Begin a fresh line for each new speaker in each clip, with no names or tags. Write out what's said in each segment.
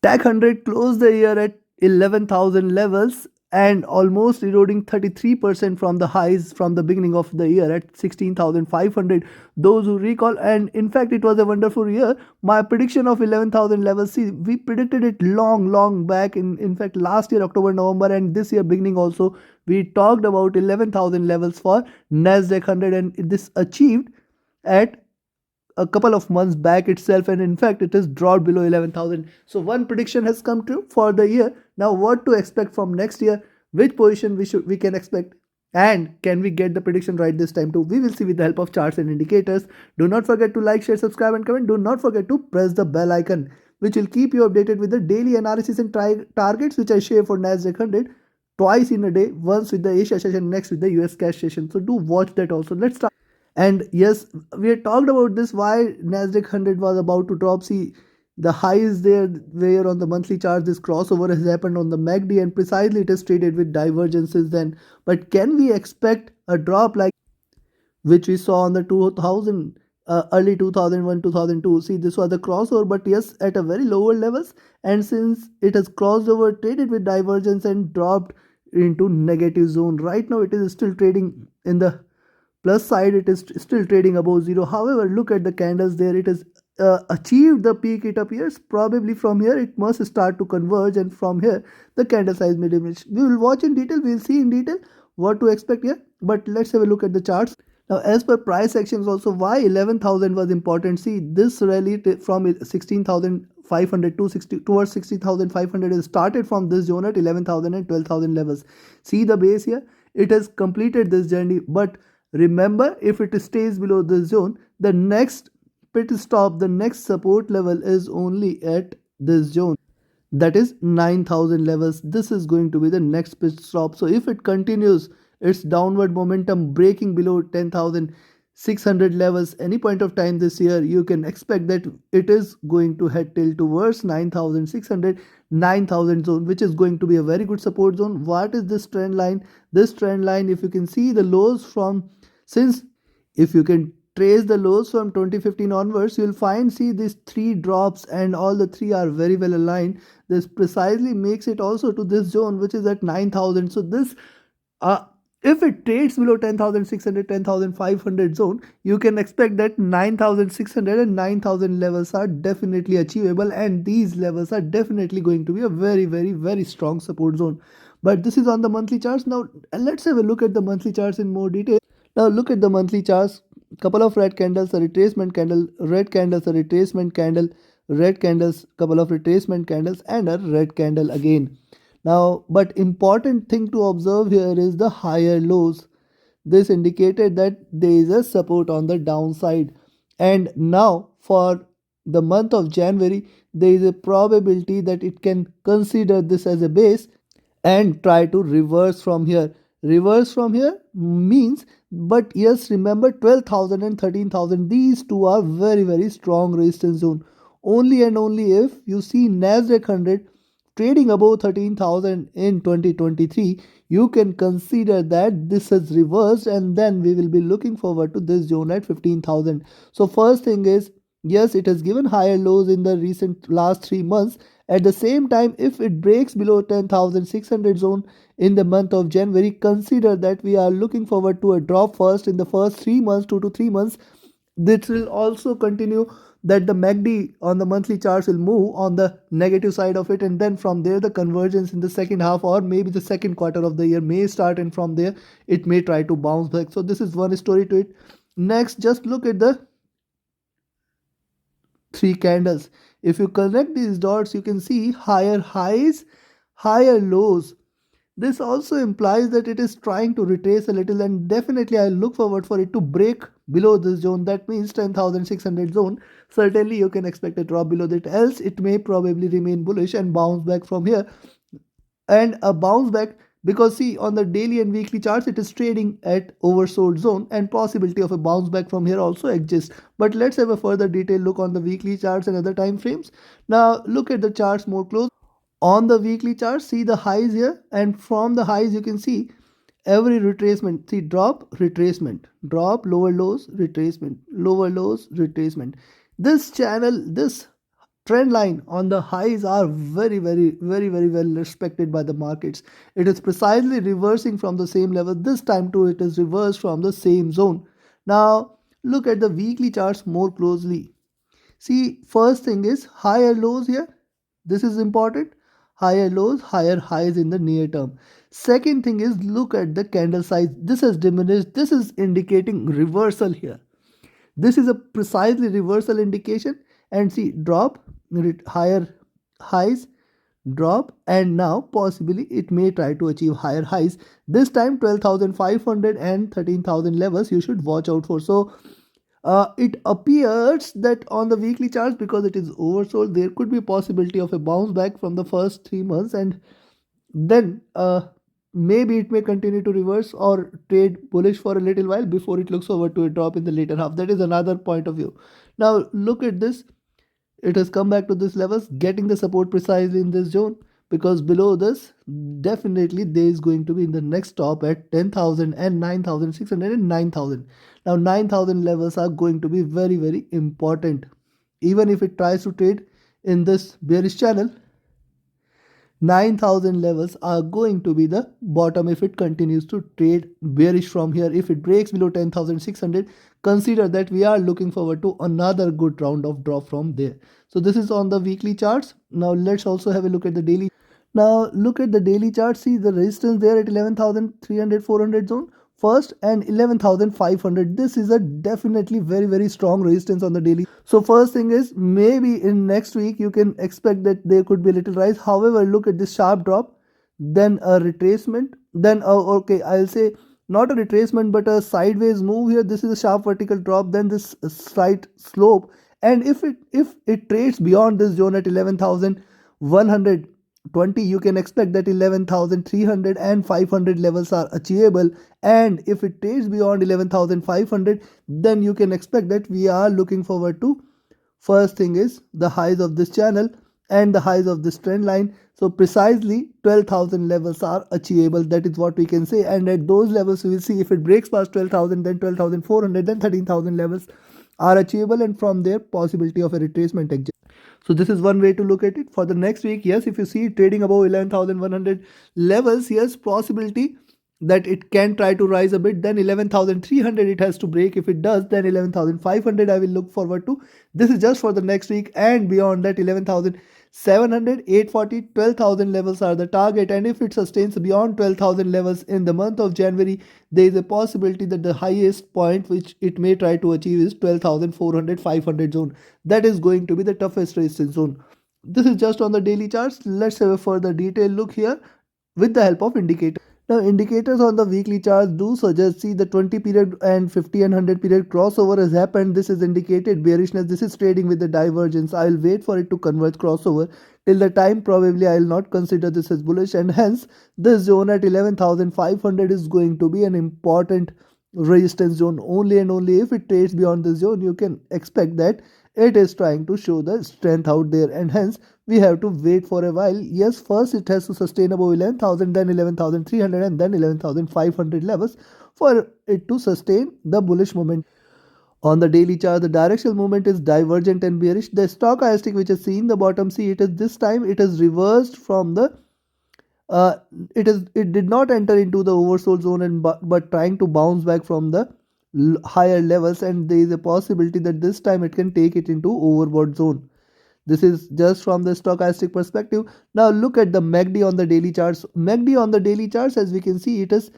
Tech 100 closed the year at 11,000 levels and almost eroding 33% from the highs from the beginning of the year at 16,500. Those who recall, and in fact, it was a wonderful year. My prediction of 11,000 levels, see, we predicted it long back in fact, last year, October, November, and this year, beginning also, we talked about 11,000 levels for Nasdaq 100, and this achieved at a couple of months back itself, and in fact it has dropped below 11,000. So one prediction has come true for the year. Now what to expect from next year, which position we can expect, and can we get the prediction right this time too? We will see with the help of charts and indicators. Do not forget to like, share, subscribe and comment. Do not forget to press the bell icon, which will keep you updated with the daily analysis and targets which I share for Nasdaq 100 twice in a day, once with the Asia session, next with the US cash session. So do watch that also. Let's start. And yes, we had talked about this, why Nasdaq 100 was about to drop. See, the high is there where on the monthly chart this crossover has happened on the MACD, and precisely it is traded with divergences then. But can we expect a drop like which we saw on the 2000, early 2001, 2002? See, this was the crossover, but yes, at a very lower levels. And since it has crossed over, traded with divergence and dropped into negative zone, right now it is still trading in the plus side. It is still trading above zero. However, look at the candles there. It has achieved the peak, it appears. Probably from here it must start to converge, and from here the candle size may diminish. We will watch in detail, we will see in detail what to expect here. But let's have a look at the charts. Now, as per price actions also, why 11,000 was important? See, this rally from 16,500 to 60 towards 60,500 is started from this zone at 11,000 and 12,000 levels. See the base here, it has completed this journey. But remember, if it stays below this zone, the next pit stop, the next support level is only at this zone, that is 9,000 levels. This is going to be the next pit stop. So if it continues its downward momentum, breaking below 10,600 levels any point of time this year, you can expect that it is going to head till towards 9,600, 9,000 zone, which is going to be a very good support zone. What is this trend line? This trend line, if you can see the lows from, since if you can trace the lows from 2015 onwards, you'll find, see, these three drops and all the three are very well aligned. This precisely makes it also to this zone, which is at 9,000. So this if it trades below 10,600, 10,500 zone, you can expect that 9,600 and 9,000 levels are definitely achievable, and these levels are definitely going to be a very strong support zone. But this is on the monthly charts. Now let's have a look at the monthly charts in more detail. Now look at the monthly charts. Couple of red candles, a retracement candle, red candles, a retracement candle, red candles, couple of retracement candles, and a red candle again. Now, but important thing to observe here is the higher lows. This indicated that there is a support on the downside. And now for the month of January, there is a probability that it can consider this as a base and try to reverse from here. Reverse from here means, but yes, remember 12,000 and 13,000, these two are very strong resistance zone. Only and only if you see Nasdaq 100 trading above 13,000 in 2023, you can consider that this has reversed, and then we will be looking forward to this zone at 15,000. So first thing is, yes, it has given higher lows in the recent last 3 months. At the same time, if it breaks below 10,600 zone in the month of January, consider that we are looking forward to a drop first in the first 3 months, 2 to 3 months. This will also continue, that the MACD on the monthly charts will move on the negative side of it, and then from there the convergence in the second half or maybe the second quarter of the year may start, and from there it may try to bounce back. So this is one story to it. Next, just look at the three candles. If you connect these dots, you can see higher highs, higher lows. This also implies that it is trying to retrace a little, and definitely I look forward for it to break below this zone. That means 10,600 zone. Certainly you can expect a drop below that, else it may probably remain bullish and bounce back from here. And a bounce back, because see, on the daily and weekly charts it is trading at oversold zone, and possibility of a bounce back from here also exists. But let's have a further detailed look on the weekly charts and other time frames. Now look at the charts more close. On the weekly chart, see the highs here, and from the highs you can see every retracement. See, drop, retracement, drop, lower lows, retracement, lower lows, retracement. This channel, this trend line on the highs are very well respected by the markets. It is precisely reversing from the same level. This time too it is reversed from the same zone. Now look at the weekly charts more closely. See, first thing is higher lows here. This is important. Higher lows, higher highs in the near term. Second thing is look at the candle size. This has diminished. This is indicating reversal here. This is a precisely reversal indication. And see, drop, higher highs, drop, and now possibly it may try to achieve higher highs. This time 12,500 and 13,000 levels you should watch out for. So it appears that on the weekly charts, because it is oversold, there could be a possibility of a bounce back from the first 3 months, and then maybe it may continue to reverse or trade bullish for a little while before it looks over to a drop in the later half. That is another point of view. Now look at this. It has come back to this levels, getting the support precisely in this zone, because below this definitely there is going to be in the next stop at 10,000 and 9,600 and 9,000. Now 9,000 levels are going to be very important. Even if it tries to trade in this bearish channel, 9,000 levels are going to be the bottom if it continues to trade bearish from here. If it breaks below 10,600, consider that we are looking forward to another good round of drop from there. So this is on the weekly charts. Now let's also have a look at the daily. Now look at the daily chart. See the resistance there at 11,300 400 zone first and 11,500. This is a definitely very strong resistance on the daily. So first thing is, maybe in next week you can expect that there could be a little rise. However, look at this sharp drop, then a retracement, then okay, I'll say not a retracement but a sideways move here. This is a sharp vertical drop, then this slight slope, and if it trades beyond this zone at 11,120, you can expect that 11,300 and 500 levels are achievable. And if it trades beyond 11,500, then you can expect that we are looking forward to, first thing is, the highs of this channel and the highs of this trend line. So precisely 12,000 levels are achievable. That is what we can say. And at those levels we will see if it breaks past 12,000, then 12,400, then 13,000 levels are achievable, and from there possibility of a retracement exit. So this is one way to look at it. For the next week, yes, if you see it trading above 11,100 levels, yes, possibility that it can try to rise a bit. Then 11,300 it has to break. If it does, then 11,500 I will look forward to. This is just for the next week, and beyond that 11,700, 840, 12,000 levels are the target. And if it sustains beyond 12,000 levels in the month of January, there is a possibility that the highest point which it may try to achieve is 12,400, 500 zone. That is going to be the toughest resistance zone. This is just on the daily charts. Let's have a further detailed look here with the help of indicators. Now indicators on the weekly charts do suggest, see, the 20 period and 50 and 100 period crossover has happened. This is indicated bearishness. This is trading with the divergence. I will wait for it to converge crossover. Till the time, probably I will not consider this as bullish, and hence this zone at 11,500 is going to be an important resistance zone. Only and only if it trades beyond this zone, you can expect that it is trying to show the strength out there, and hence we have to wait for a while. Yes, first it has to sustain above 11,000, then 11,300, and then 11,500 levels for it to sustain the bullish momentum. On the daily chart, the directional movement is divergent and bearish. The stochastic, which is seen the bottom, see, it is this time it has reversed from the it did not enter into the oversold zone, and but trying to bounce back from the higher levels, and there is a possibility that this time it can take it into overbought zone. This is just from the stochastic perspective. Now look at the MACD on the daily charts. MACD on the daily charts, as we can see, it has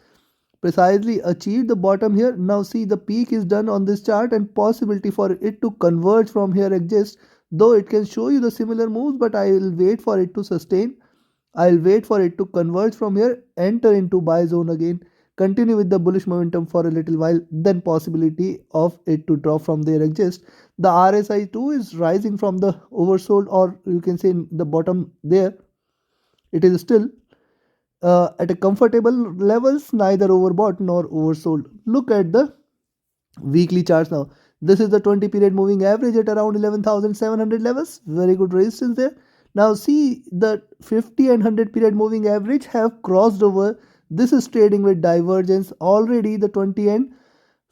precisely achieved the bottom here. Now see, the peak is done on this chart, and possibility for it to converge from here exists, though it can show you the similar moves, but I will wait for it to sustain. I'll wait for it to converge from here, enter into buy zone again, continue with the bullish momentum for a little while, then possibility of it to drop from there exists. The RSI too is rising from the oversold, or you can say the bottom there. It is still at a comfortable levels, neither overbought nor oversold. Look at the weekly charts now. This is the 20 period moving average at around 11,700 levels. Very good resistance there. Now see, the 50 and 100 period moving average have crossed over. This is trading with divergence. Already the 20 and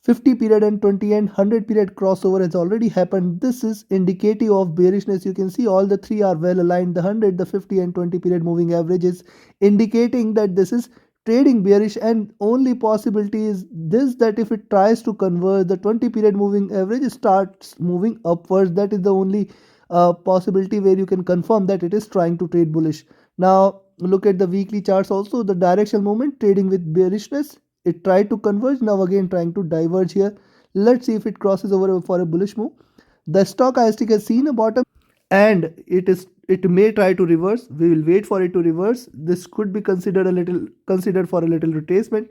50 period and 20 and 100 period crossover has already happened. This is indicative of bearishness. You can see all the three are well aligned. The 100, the 50 and 20 period moving average is indicating that this is trading bearish, and only possibility is this, that if it tries to converge, the 20 period moving average starts moving upwards. That is the only possibility where you can confirm that it is trying to trade bullish. Now look at the weekly charts also. The directional movement trading with bearishness, it tried to converge, now again trying to diverge here. Let's see if it crosses over for a bullish move. The stochastic has seen a bottom, and it may try to reverse. We will wait for it to reverse. This could be considered for a little retracement.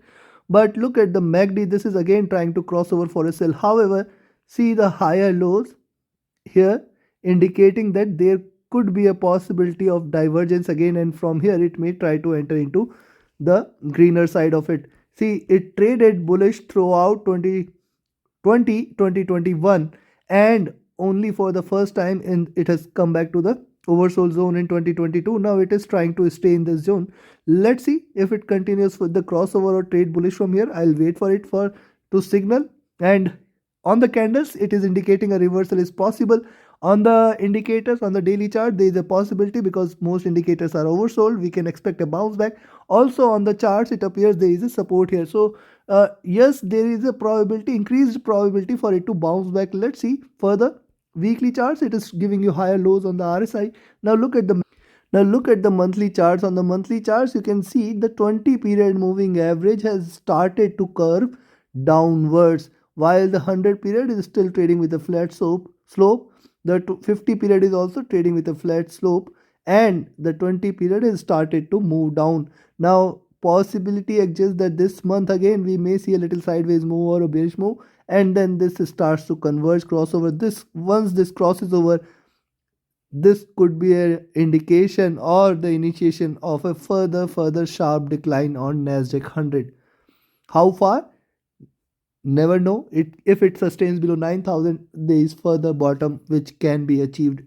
But look at the MACD. This is again trying to cross over for a sell. However, see the higher lows here, indicating that there could be a possibility of divergence again, and from here it may try to enter into the greener side of it. See, it traded bullish throughout 2021, and only for the first time in it has come back to the oversold zone in 2022. Now it is trying to stay in this zone. Let's see if it continues with the crossover or trade bullish from here. I'll wait for it for to signal, and on the candles it is indicating a reversal is possible. On the indicators, on the daily chart, there is a possibility because most indicators are oversold. We can expect a bounce back. Also on the charts, it appears there is a support here. So yes, there is a probability, increased probability for it to bounce back. Let's see further. Weekly charts, it is giving you higher lows on the RSI. Now look at the monthly charts. On the monthly charts, you can see the 20 period moving average has started to curve downwards, while the 100 period is still trading with a flat slope. The 50 period is also trading with a flat slope, and the 20 period has started to move down. Now possibility exists that this month again we may see a little sideways move or a bearish move, and then this starts to converge, crossover. This once this crosses over, this could be an indication or the initiation of a further sharp decline on Nasdaq 100. How far? Never know. If it sustains below 9,000, there is further bottom which can be achieved.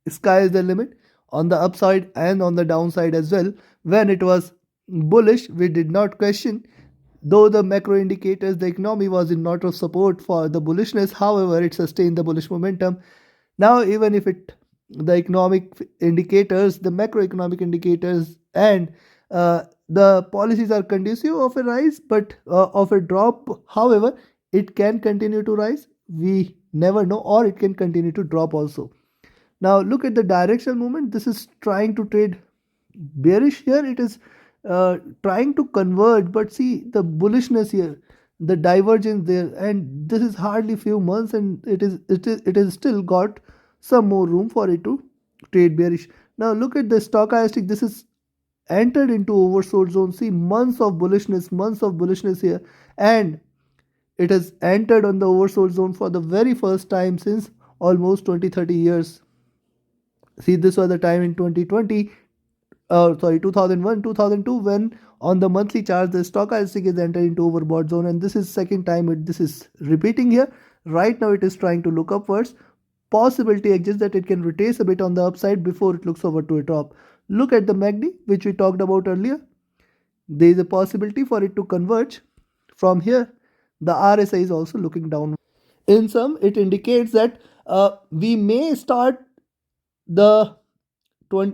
Sky is the limit on the upside and on the downside as well. When it was bullish, we did not question, though the macro indicators, the economy was in not of support for the bullishness. However, it sustained the bullish momentum. Now even if it, the economic indicators, the macroeconomic indicators, and the policies are conducive of a rise, but of a drop. However, it can continue to rise, we never know, or it can continue to drop also. Now look at the directional movement. This is trying to trade bearish here. It is trying to converge, but see the bullishness here, the divergence there, and this is hardly few months, and it is still got some more room for it to trade bearish. Now look at the stochastic. This is entered into oversold zone. See, months of bullishness here, and it has entered on the oversold zone for the very first time since almost 20-30 years. See, this was the time in 2020, 2001, 2002, when on the monthly chart the stochastic is entered into overbought zone, and this is second time this is repeating here. Right now it is trying to look upwards. Possibility exists that it can retrace a bit on the upside before it looks over to a drop. Look at the MACD, which we talked about earlier. There is a possibility for it to converge. From here, the RSI is also looking down. In sum, it indicates that we may start the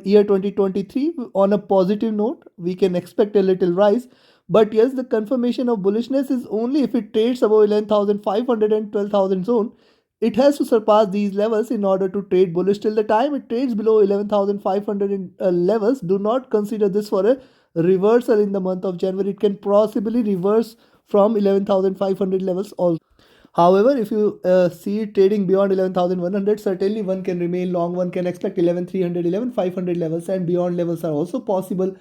year 2023 on a positive note. We can expect a little rise, but yes, the confirmation of bullishness is only if it trades above 11,500 and 12,000 zone. It has to surpass these levels in order to trade bullish. Till the time it trades below 11,500 levels, do not consider this for a reversal in the month of January. It can possibly reverse from 11,500 levels also. However, if you see it trading beyond 11,100, certainly one can remain long. One can expect 11,300, 11,500 levels, and beyond levels are also possible.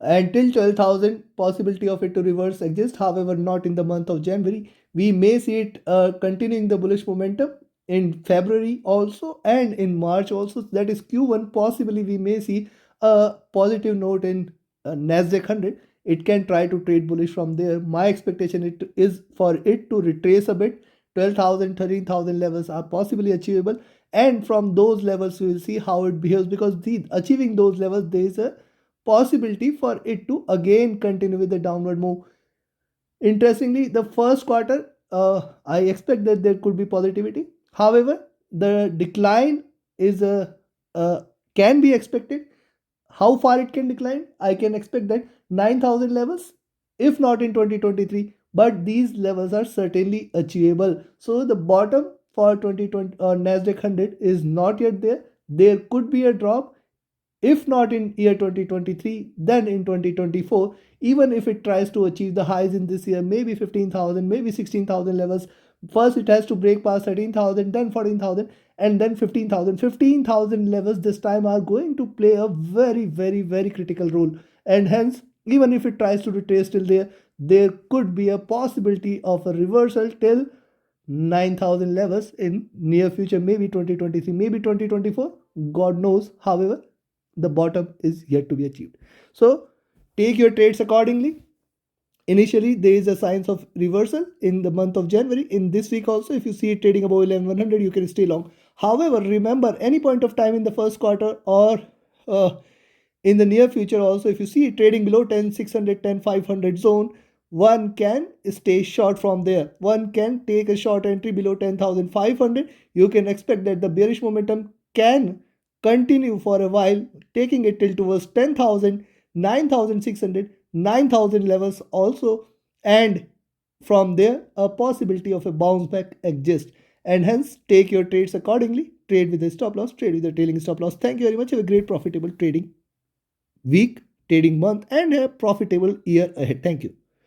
Until 12,000, possibility of it to reverse exists. However, not in the month of January. We may see it continuing the bullish momentum in February also, and in March also. That is Q1. Possibly we may see a positive note in Nasdaq 100. It can try to trade bullish from there. My expectation is for it to retrace a bit. 12,000, 13,000 levels are possibly achievable, and from those levels we will see how it behaves, because achieving those levels, there is a possibility for it to again continue with the downward move. Interestingly, the first quarter I expect that there could be positivity. However, the decline is uh, can be expected. How far it can decline? I can expect that 9,000 levels, if not in 2023, but these levels are certainly achievable. So the bottom for 2020 Nasdaq 100 is not yet there. There could be a drop, if not in year 2023, then in 2024. Even if it tries to achieve the highs in this year, maybe 15,000, maybe 16,000 levels, first it has to break past 13,000, then 14,000, and then 15,000. 15,000 levels this time are going to play a very, very, very critical role. And hence, even if it tries to retrace till there, there could be a possibility of a reversal till 9,000 levels in near future, maybe 2023, maybe 2024, god knows. However, the bottom is yet to be achieved. So take your trades accordingly. Initially, there is a signs of reversal in the month of January. In this week also, if you see it trading above 11,100, you can stay long. However, remember, any point of time in the first quarter or uh, in the near future also, if you see it trading below 10,600, 10,500 zone, one can stay short from there. One can take a short entry below 10,500. You can expect that the bearish momentum can continue for a while, taking it till towards 10,000, 9,600, 9,000 levels also, and from there a possibility of a bounce back exists. And hence take your trades accordingly. Trade with a stop loss, trade with a trailing stop loss. Thank you very much. Have a great profitable trading week, trading month, and a profitable year ahead. Thank you.